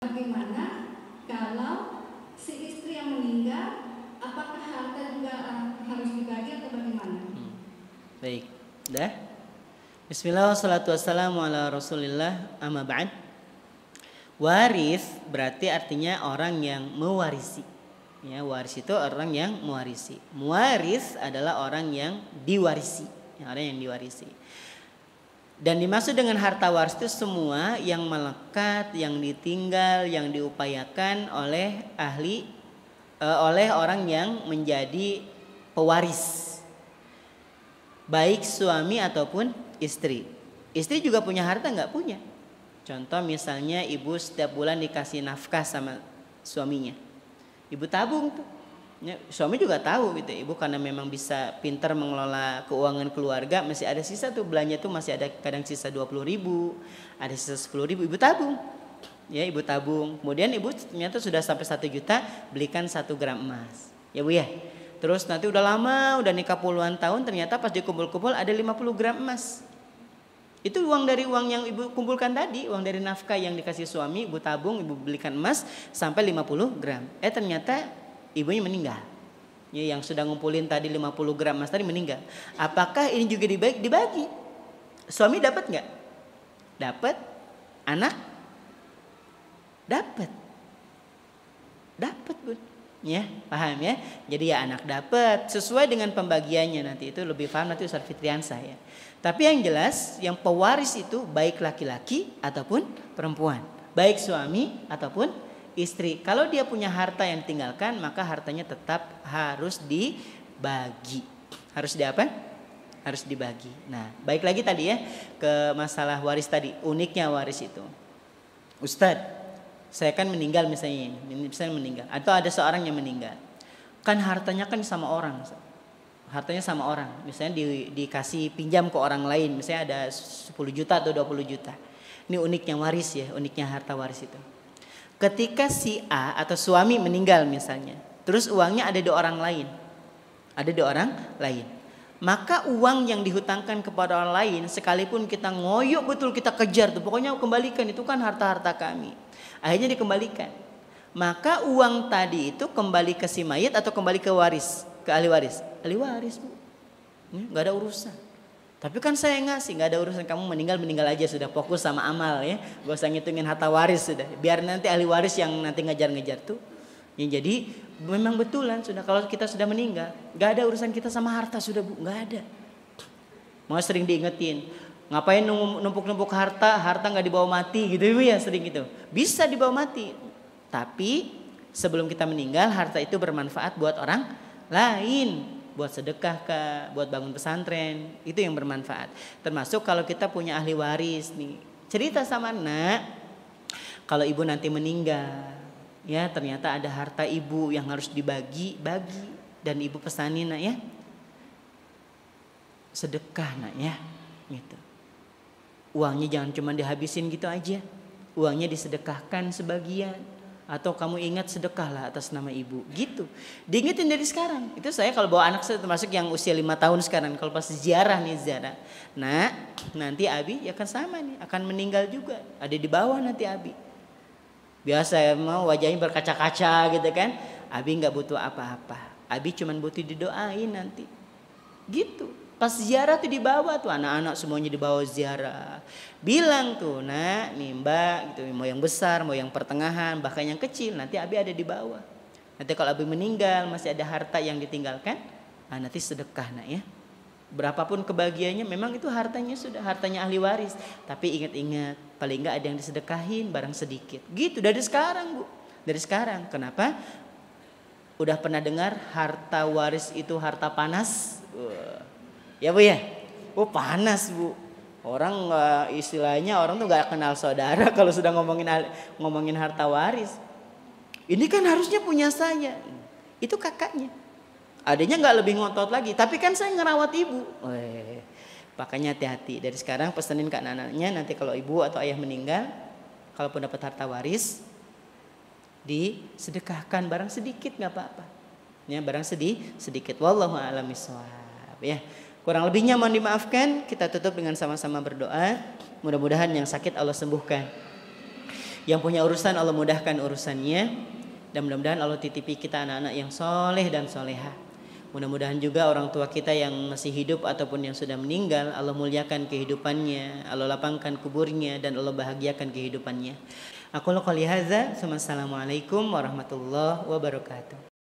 Bagaimana kalau si istri yang meninggal, apakah harta juga harus dibagi atau bagaimana? Baik, dah. Bismillah wassalatu wassalamu ala rasulillah amma ba'd. Waris berarti artinya orang yang mewarisi. Ya, waris itu orang yang mewarisi. Muwaris adalah orang yang diwarisi, orang yang diwarisi. Dan dimaksud dengan harta waris itu semua yang melekat, yang ditinggal, yang diupayakan oleh oleh orang yang menjadi pewaris. Baik suami ataupun istri. Istri juga punya harta nggak punya? Contoh misalnya ibu setiap bulan dikasih nafkah sama suaminya. Ibu tabung tuh. Ya, suami juga tahu gitu, ibu karena memang bisa pintar mengelola keuangan keluarga, masih ada sisa tuh belanja tuh, masih ada kadang sisa 20.000, ada sisa 10.000, ibu tabung. Ya, ibu tabung. Kemudian ibu ternyata sudah sampai 1 juta, belikan 1 gram emas. Ya Bu ya. Terus nanti udah lama, udah nikah puluhan tahun, ternyata pas dikumpul-kumpul ada 50 gram emas. Itu uang dari uang yang ibu kumpulkan tadi, uang dari nafkah yang dikasih suami, ibu tabung, ibu belikan emas sampai 50 gram. Ternyata ibunya meninggal. Ya, yang sudah ngumpulin tadi 50 gram emas tadi meninggal. Apakah ini juga dibagi? Suami dapat nggak? Dapat. Anak? Dapat. Dapat, Bun. Ya, paham ya? Jadi ya anak dapat sesuai dengan pembagiannya, nanti itu lebih paham nanti Ustaz Fitriansah ya. Tapi yang jelas yang pewaris itu baik laki-laki ataupun perempuan, baik suami ataupun istri. Kalau dia punya harta yang ditinggalkan, maka hartanya tetap harus dibagi. Harus diapa? Harus dibagi. Nah, baik lagi tadi ya ke masalah waris tadi. Uniknya waris itu, Ustadz, saya kan meninggal misalnya meninggal, atau ada seorang yang meninggal, kan hartanya kan sama orang, hartanya sama orang, misalnya dikasih pinjam ke orang lain, misalnya ada 10 juta atau 20 juta. Ini uniknya waris ya, uniknya harta waris itu. Ketika si A atau suami meninggal misalnya, terus uangnya ada di orang lain, maka uang yang dihutangkan kepada orang lain, sekalipun kita ngoyok betul, kita kejar tuh, pokoknya kembalikan, itu kan harta-harta kami. Akhirnya dikembalikan. Maka uang tadi itu kembali ke si mayit atau kembali ke waris, ke ahli waris? Ahli waris, Bu. Nggak ada urusan. Tapi kan saya ngasih, nggak ada urusan, kamu meninggal aja sudah, fokus sama amal ya, gak usah ngitungin harta waris sudah, biar nanti ahli waris yang nanti ngejar-ngejar tuh. Ya, jadi memang betulan sudah, kalau kita sudah meninggal, nggak ada urusan kita sama harta sudah, Bu, nggak ada. Mau sering diingetin, ngapain numpuk-numpuk harta nggak dibawa mati gitu ya, sering gitu. Bisa dibawa mati, tapi sebelum kita meninggal harta itu bermanfaat buat orang lain. Buat sedekah kah, buat bangun pesantren, itu yang bermanfaat. Termasuk kalau kita punya ahli waris nih, cerita sama nak, kalau ibu nanti meninggal, ya ternyata ada harta ibu yang harus bagi, dan ibu pesanin nak ya, sedekah nak ya, gitu. Uangnya jangan cuma dihabisin gitu aja, uangnya disedekahkan sebagian. Atau kamu ingat sedekahlah atas nama ibu, gitu. Diingetin dari sekarang. Itu saya kalau bawa anak saya, termasuk yang usia 5 tahun sekarang, kalau pas ziarah, nah nanti Abi akan sama nih, akan meninggal juga, ada di bawah nanti Abi. Biasa ya, mau wajahnya berkaca-kaca gitu kan. Abi nggak butuh apa-apa, Abi cuman butuh didoain nanti, gitu. Pas ziarah tuh dibawa tuh anak-anak semuanya dibawa ziarah. Bilang tuh, nak, nih Mbak, gitu, mau yang besar, mau yang pertengahan, bahkan yang kecil, nanti Abi ada di bawah. Nanti kalau Abi meninggal masih ada harta yang ditinggalkan, nanti sedekah nak ya. Berapapun kebahagiaannya, memang itu hartanya sudah hartanya ahli waris. Tapi ingat-ingat, paling enggak ada yang disedekahin barang sedikit. Gitu dari sekarang, Bu. Dari sekarang. Kenapa? Udah pernah dengar harta waris itu harta panas? Ya Bu ya, panas Bu. Orang istilahnya orang tuh gak kenal saudara kalau sudah ngomongin harta waris. Ini kan harusnya punya saya, itu kakaknya. Adanya gak lebih ngotot lagi, tapi kan saya ngerawat ibu. Makanya hati-hati dari sekarang, pesenin ke anak-anaknya, nanti kalau ibu atau ayah meninggal, kalaupun dapat harta waris, disedekahkan barang sedikit gak apa-apa. Ya, barang sedikit. Wallahu a'lam bishawab ya. Kurang lebihnya mohon dimaafkan. Kita tutup dengan sama-sama berdoa. Mudah-mudahan yang sakit Allah sembuhkan. Yang punya urusan Allah mudahkan urusannya. Dan mudah-mudahan Allah titipi kita anak-anak yang soleh dan soleha. Mudah-mudahan juga orang tua kita yang masih hidup ataupun yang sudah meninggal, Allah muliakan kehidupannya, Allah lapangkan kuburnya, dan Allah bahagiakan kehidupannya. Aku qouli hadza, assalamualaikum warahmatullahi wabarakatuh.